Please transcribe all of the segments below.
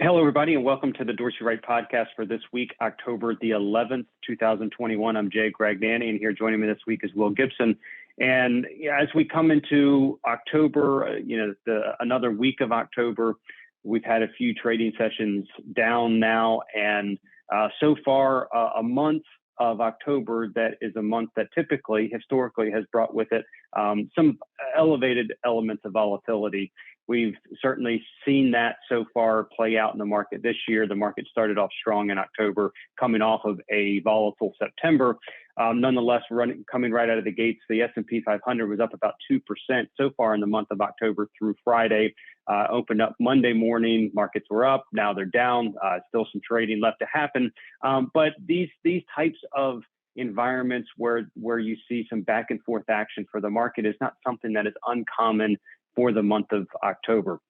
Hello, everybody, and welcome to the Dorsey Wright podcast for this week, October the 11th, 2021. I'm Jay Gragnani, and here joining me this week is Will Gibson. And as we come into October, another week of October, we've had a few trading sessions down now, and so far a month of October that is a month that historically has brought with it some elevated elements of volatility. We've certainly seen that so far play out in the market this year. The market started off strong in October, coming off of a volatile September. Nonetheless, coming right out of the gates, the S&P 500 was up about 2% so far in the month of October through Friday. Opened up Monday morning, markets were up, now they're down, still some trading left to happen. But these types of environments where you see some back and forth action for the market is not something that is uncommon for the month of October.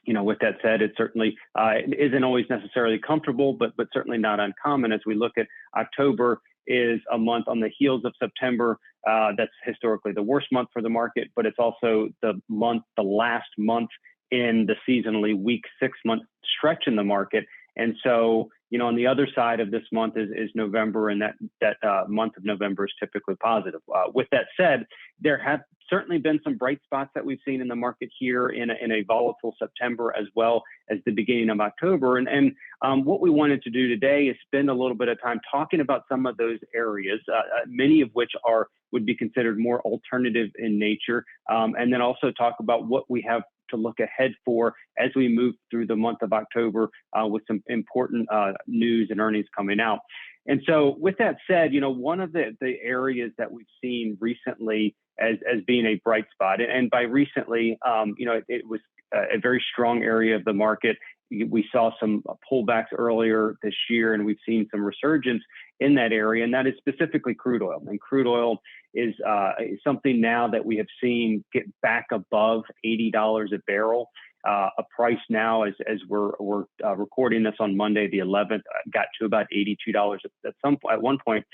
With that said, it certainly isn't always necessarily comfortable, but certainly not uncommon. As we look at October is a month on the heels of September. That's historically the worst month for the market, but it's also the last month in the seasonally weak 6-month stretch in the market. And so, on the other side of this month is November, and that month of November is typically positive. With that said, there have certainly been some bright spots that we've seen in the market here in a volatile September as well as the beginning of October. And what we wanted to do today is spend a little bit of time talking about some of those areas, many of which would be considered more alternative in nature, and then also talk about what we have to look ahead for as we move through the month of October with some important news and earnings coming out. And so with that said, one of the areas that we've seen recently as being a bright spot, and by recently, it was a very strong area of the market. We saw some pullbacks earlier this year, and we've seen some resurgence in that area, and that is specifically crude oil. And crude oil is something now that we have seen get back above $80 a barrel. A price now, as we're recording this on Monday, the 11th, got to about $82 at one point.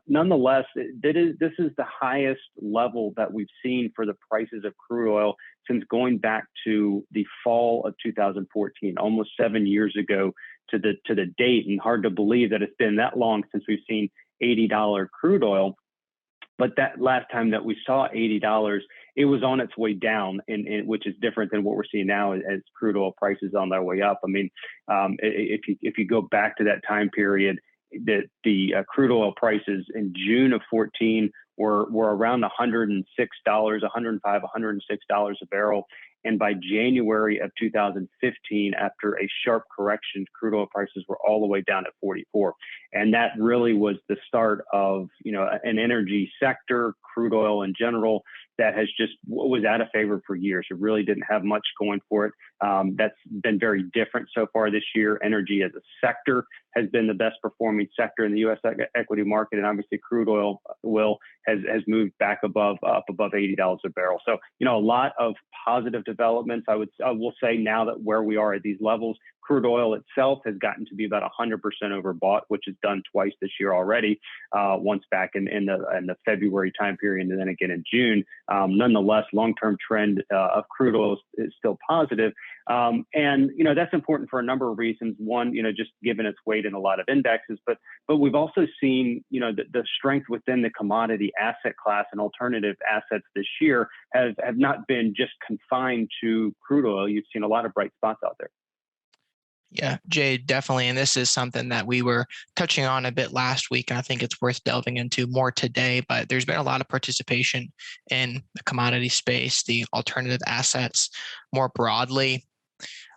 Nonetheless, this is the highest level that we've seen for the prices of crude oil since going back to the fall of 2014, almost 7 years ago to the date. And hard to believe that it's been that long since we've seen $80 crude oil. But that last time that we saw $80, it was on its way down, which is different than what we're seeing now as crude oil prices on their way up. I mean, if you go back to that time period, the crude oil prices in June of 14 were around $106, $105, $106 a barrel. And by January of 2015, after a sharp correction, crude oil prices were all the way down at 44. And that really was the start of, an energy sector, crude oil in general, that was out of favor for years. It really didn't have much going for it. That's been very different so far this year. Energy as a sector has been the best performing sector in the U.S. equity market, and obviously crude oil has moved back up above $80 a barrel. So a lot of positive developments. I will say now that where we are at these levels, crude oil itself has gotten to be about 100% overbought, which is done twice this year already. Once back in the February time period, and then again in June. Nonetheless, long-term trend of crude oil is still positive. And that's important for a number of reasons. One, just given its weight in a lot of indexes, but we've also seen, the strength within the commodity asset class and alternative assets this year have not been just confined to crude oil. You've seen a lot of bright spots out there. Yeah, Jay, definitely. And this is something that we were touching on a bit last week, and I think it's worth delving into more today. But there's been a lot of participation in the commodity space, the alternative assets more broadly.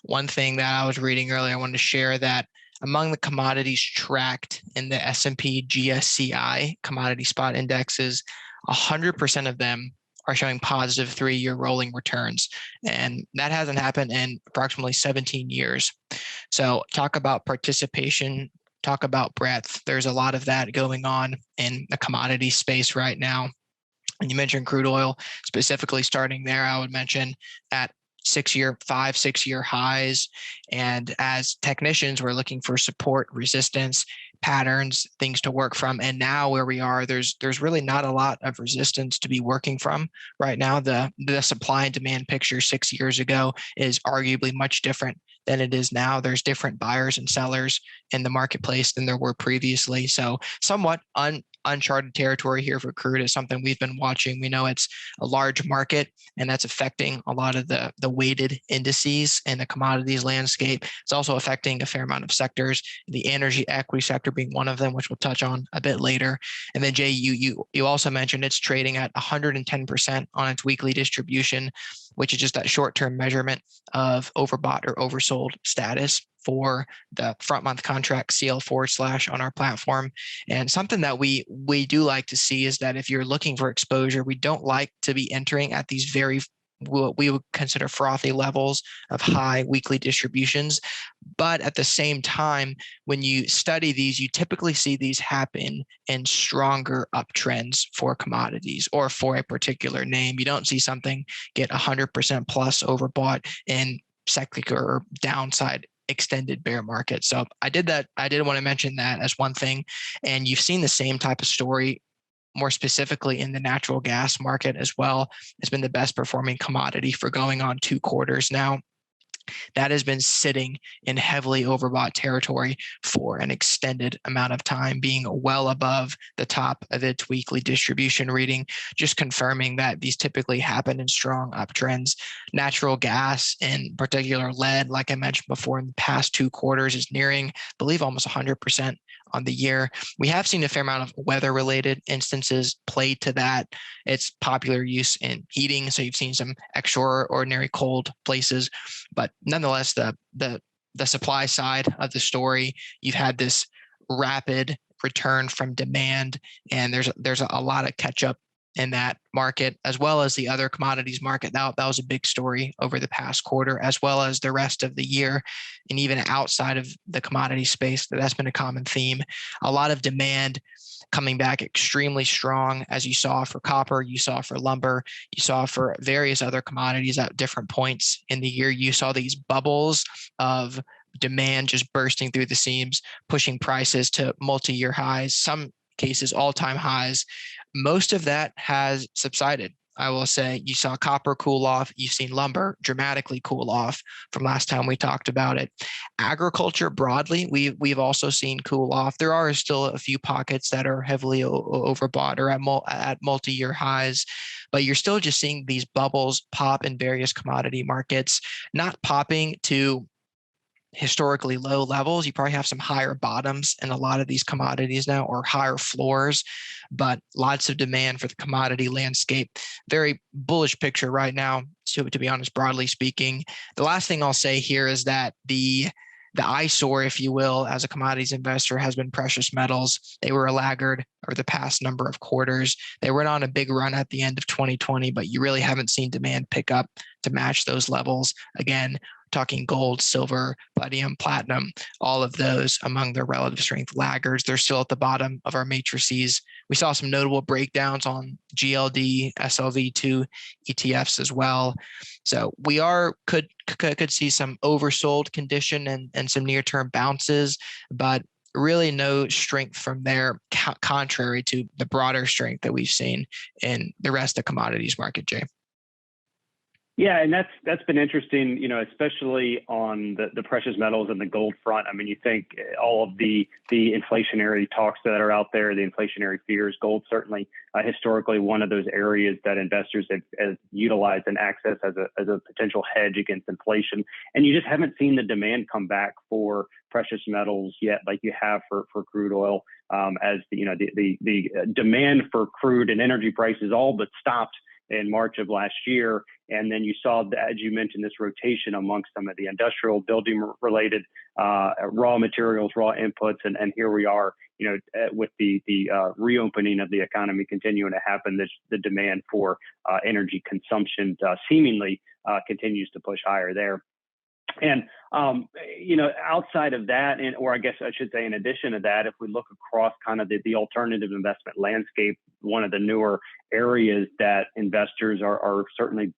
One thing that I was reading earlier, I wanted to share that among the commodities tracked in the S&P GSCI commodity spot indexes, 100% of them are showing positive 3-year rolling returns. And that hasn't happened in approximately 17 years. So talk about participation, talk about breadth. There's a lot of that going on in the commodity space right now. And you mentioned crude oil, specifically starting there, I would mention at 6-year highs. And as technicians, we're looking for support, resistance, patterns, things to work from. And now where we are, there's really not a lot of resistance to be working from right now. The supply and demand picture 6 years ago is arguably much different than it is now. There's different buyers and sellers in the marketplace than there were previously. So somewhat uncharted territory here for crude is something we've been watching. We know it's a large market, and that's affecting a lot of the weighted indices in the commodities landscape. It's also affecting a fair amount of sectors, the energy equity sector being one of them, which we'll touch on a bit later. And then Jay, you also mentioned it's trading at 110% on its weekly distribution, which is just that short-term measurement of overbought or oversold status for the front month contract CL// on our platform. And something that we do like to see is that if you're looking for exposure, we don't like to be entering at these very what we would consider frothy levels of high weekly distributions. But at the same time, when you study these, you typically see these happen in stronger uptrends for commodities or for a particular name. You don't see something get 100% plus overbought in cyclical or downside extended bear market. So I did want to mention that as one thing. And you've seen the same type of story more specifically in the natural gas market as well. It's been the best performing commodity for going on 2 quarters now. That has been sitting in heavily overbought territory for an extended amount of time, being well above the top of its weekly distribution reading, just confirming that these typically happen in strong uptrends. Natural gas, in particular lead, like I mentioned before, in the past 2 quarters is nearing, I believe, almost 100% on the year. We have seen a fair amount of weather-related instances play to that. It's popular use in heating, so you've seen some extraordinary cold places, but nonetheless, the supply side of the story, you've had this rapid return from demand, and there's a lot of catch up in that market, as well as the other commodities market. That was a big story over the past quarter, as well as the rest of the year. And even outside of the commodity space, that's been a common theme. A lot of demand coming back extremely strong, as you saw for copper, you saw for lumber, you saw for various other commodities at different points in the year. You saw these bubbles of demand just bursting through the seams, pushing prices to multi-year highs, some cases all-time highs. Most of that has subsided. I will say you saw copper cool off. You've seen lumber dramatically cool off from last time we talked about it. Agriculture broadly, we've also seen cool off. There are still a few pockets that are heavily overbought or at multi-year highs, but you're still just seeing these bubbles pop in various commodity markets, not popping to historically low levels. You probably have some higher bottoms in a lot of these commodities now, or higher floors, but lots of demand for the commodity landscape. Very bullish picture right now, to be honest, broadly speaking. The last thing I'll say here is that the eyesore, if you will, as a commodities investor has been precious metals. They were a laggard over the past number of quarters. They went on a big run at the end of 2020, but you really haven't seen demand pick up to match those levels. Again, talking gold, silver, palladium, platinum, all of those among their relative strength laggards. They're still at the bottom of our matrices. We saw some notable breakdowns on GLD, SLV2 ETFs as well. So we could see some oversold condition and some near-term bounces, but really no strength from there, contrary to the broader strength that we've seen in the rest of the commodities market, Jay. Yeah, and that's been interesting, especially on the precious metals and the gold front. I mean, you think all of the inflationary talks that are out there, the inflationary fears, gold certainly historically one of those areas that investors have utilized and access as a potential hedge against inflation. And you just haven't seen the demand come back for precious metals yet, like you have for crude oil, as the demand for crude and energy prices all but stopped in March of last year. And then you saw, as you mentioned, this rotation amongst some of the industrial building related raw materials, raw inputs. And here we are, with the reopening of the economy continuing to happen, the demand for energy consumption seemingly continues to push higher there. And, outside of that, or I guess I should say in addition to that, if we look across kind of the alternative investment landscape, one of the newer areas that investors are certainly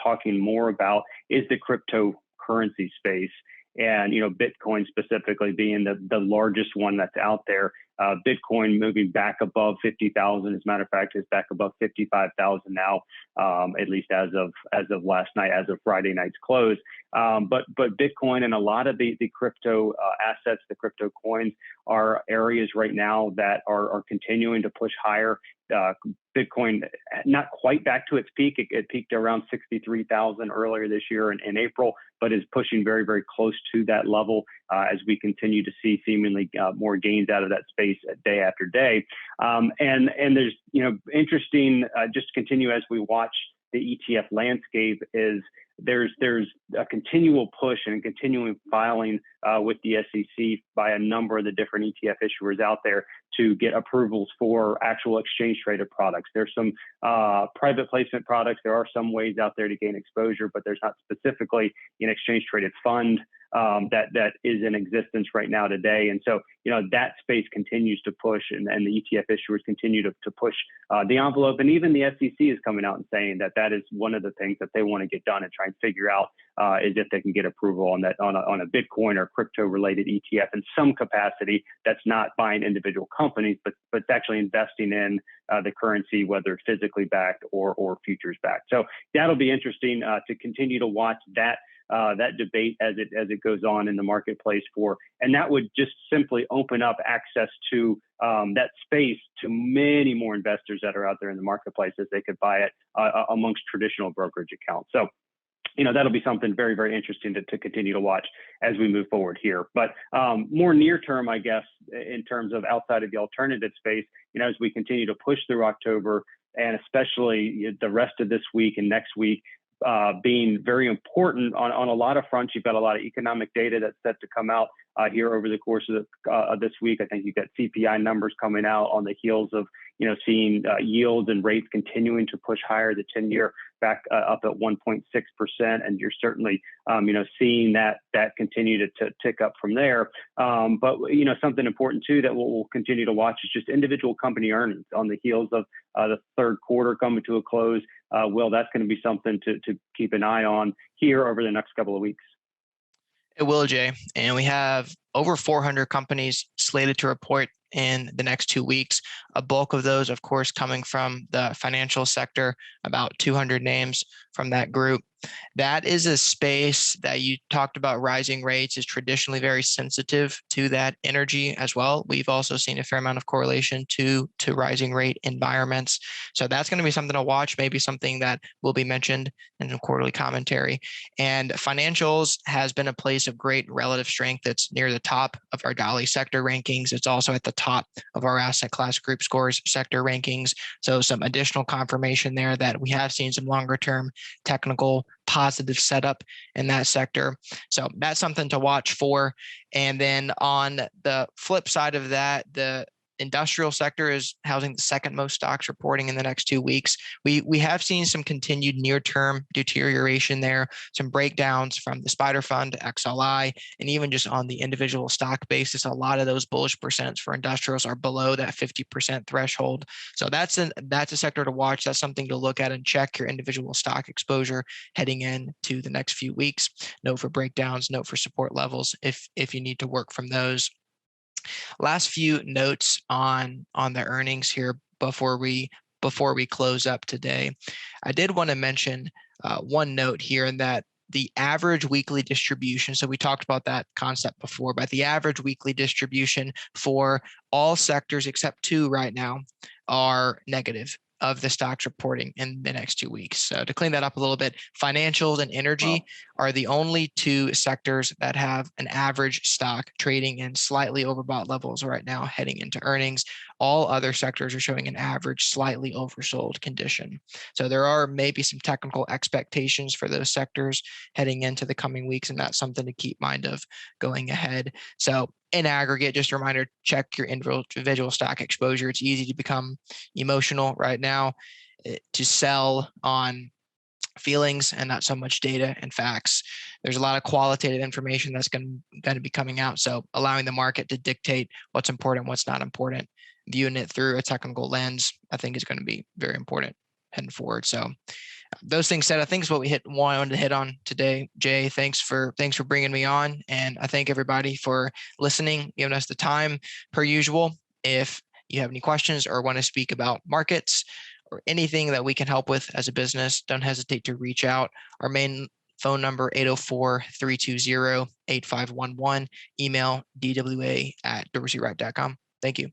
talking more about is the cryptocurrency space. And, Bitcoin specifically being the largest one that's out there. Bitcoin moving back above 50,000. As a matter of fact, it's back above 55,000 now, at least as of last night, as of Friday night's close. But Bitcoin and a lot of the crypto assets, the crypto coins, are areas right now that are continuing to push higher. Bitcoin not quite back to its peak. It peaked around 63,000 earlier this year in April, but is pushing very, very close to that level as we continue to see seemingly more gains out of that space day after day. And there's, interesting, just to continue as we watch the ETF landscape, is there's a continual push and a continuing filing with the SEC by a number of the different ETF issuers out there to get approvals for actual exchange traded products. There's some private placement products. There are some ways out there to gain exposure, but there's not specifically an exchange traded fund that is in existence right now today. And so, that space continues to push, and the ETF issuers continue to push the envelope. And even the SEC is coming out and saying that is one of the things that they want to get done and try and figure out is if they can get approval on that on a Bitcoin or crypto related ETF in some capacity that's not buying individual companies, but it's actually investing in the currency, whether physically backed or futures backed. So that'll be interesting to continue to watch that debate as it goes on in the marketplace and that would just simply open up access to that space to many more investors that are out there in the marketplace, as they could buy it amongst traditional brokerage accounts. So, that'll be something very, very interesting to continue to watch as we move forward here. But more near term, I guess, in terms of outside of the alternative space, as we continue to push through October, and especially the rest of this week and next week, being very important on a lot of fronts. You've got a lot of economic data that's set to come out here over the course of this week. I think you've got CPI numbers coming out on the heels of seeing yields and rates continuing to push higher. The 10-year back up at 1.6%, and you're certainly seeing that continue to tick up from there. But something important too that we'll continue to watch is just individual company earnings on the heels of the third quarter coming to a close. That's going to be something to keep an eye on here over the next couple of weeks. It will, Jay. And we have over 400 companies slated to report in the next 2 weeks. A bulk of those, of course, coming from the financial sector, about 200 names from that group. That is a space that you talked about. Rising rates is traditionally very sensitive to that energy as well. We've also seen a fair amount of correlation to rising rate environments. So that's going to be something to watch, maybe something that will be mentioned in the quarterly commentary. And financials has been a place of great relative strength. It's near the top of our Dolly sector rankings. It's also at the top of our asset class group scores sector rankings. So some additional confirmation there that we have seen some longer term technical positive setup in that sector. So that's something to watch for. And then on the flip side of that, the industrial sector is housing the second most stocks reporting in the next 2 weeks. We have seen some continued near-term deterioration there, some breakdowns from the Spider Fund, XLI, and even just on the individual stock basis. A lot of those bullish percents for industrials are below that 50% threshold. So that's a sector to watch. That's something to look at and check your individual stock exposure heading into the next few weeks. Note for breakdowns, note for support levels if you need to work from those. Last few notes on the earnings here before we close up today. I did want to mention one note here, in that the average weekly distribution, so we talked about that concept before, but the average weekly distribution for all sectors except two right now are negative of the stocks reporting in the next 2 weeks. So to clean that up a little bit, financials and energy are the only two sectors that have an average stock trading in slightly overbought levels right now heading into earnings. All other sectors are showing an average slightly oversold condition. So there are maybe some technical expectations for those sectors heading into the coming weeks, and that's something to keep mind of going ahead. So in aggregate, just a reminder, check your individual stock exposure. It's easy to become emotional right now, to sell on feelings and not so much data and facts. There's a lot of qualitative information that's going to be coming out. So allowing the market to dictate what's important, what's not important, viewing it through a technical lens, I think is going to be very important heading forward. So those things said, I think is what we wanted to hit on today. Jay, thanks for bringing me on. And I thank everybody for listening, giving us the time per usual. If you have any questions or want to speak about markets or anything that we can help with as a business, don't hesitate to reach out. Our main phone number, 804-320-8511, email dwa@dorseyright.com. Thank you.